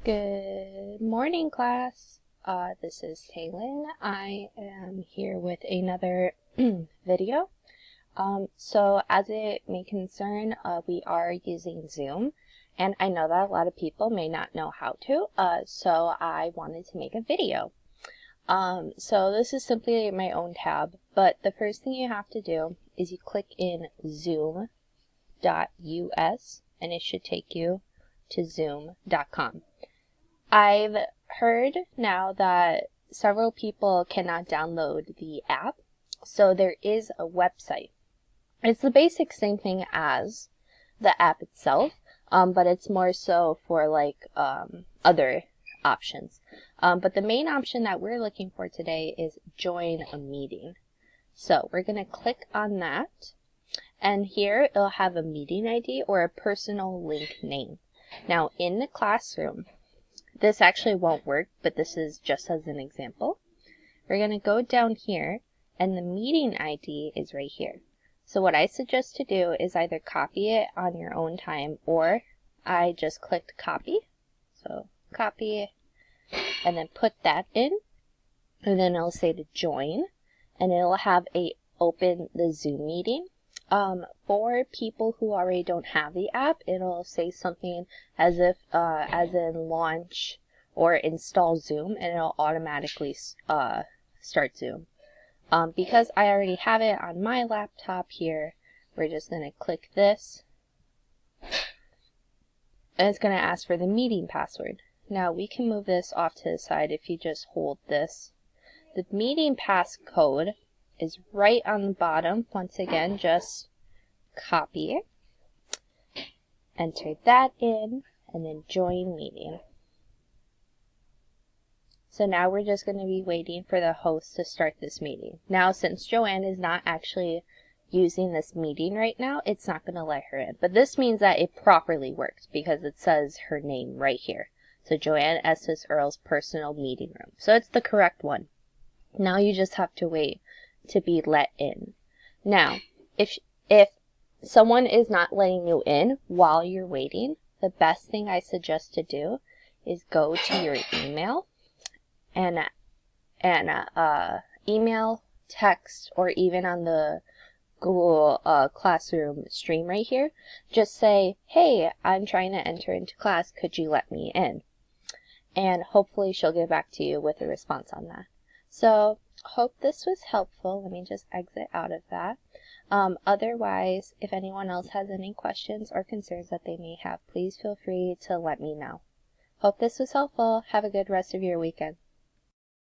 Good morning, class. This is Taylin. I am here with another video. So as it may concern, we are using Zoom, and I know that a lot of people may not know how to, so I wanted to make a video. So this is simply my own tab, but the first thing you have to do is you click in zoom.us, and it should take you to zoom.com. I've heard now that several people cannot download the app, so there is a website. It's the basic same thing as the app itself, but it's more so for like other options. But the main option that we're looking for today is join a meeting. So we're going to click on that, and here it'll have a meeting ID or a personal link name. Now in the classroom, this actually won't work, but this is just as an example. We're going to go down here, and the meeting ID is right here. So what I suggest to do is either copy it on your own time, or I just clicked copy. So copy, and then put that in, and then it'll say to join, and it'll have open the Zoom meeting. For people who already don't have the app, it'll say something as if, as in launch or install Zoom, and it'll automatically start Zoom. Because I already have it on my laptop here, we're just going to click this, and it's going to ask for the meeting password. Now we can move this off to the side if you just hold this. The meeting passcode is right on the bottom. Once again, just copy it, enter that in, and then join meeting. So now we're just going to be waiting for the host to start this meeting. Now, since Joanne is not actually using this meeting right now, it's not going to let her in. But this means that it properly worked because it says her name right here. So Joanne Estes Earle's personal meeting room. So it's the correct one. Now you just have to wait to be let in. Now, if someone is not letting you in while you're waiting, the best thing I suggest to do is go to your email and email, text, or even on the Google Classroom stream right here, just say, hey, I'm trying to enter into class, could you let me in? And hopefully she'll get back to you with a response on that. So, hope this was helpful. Let me just exit out of that. Otherwise, if anyone else has any questions or concerns that they may have, please feel free to let me know. Hope this was helpful. Have a good rest of your weekend.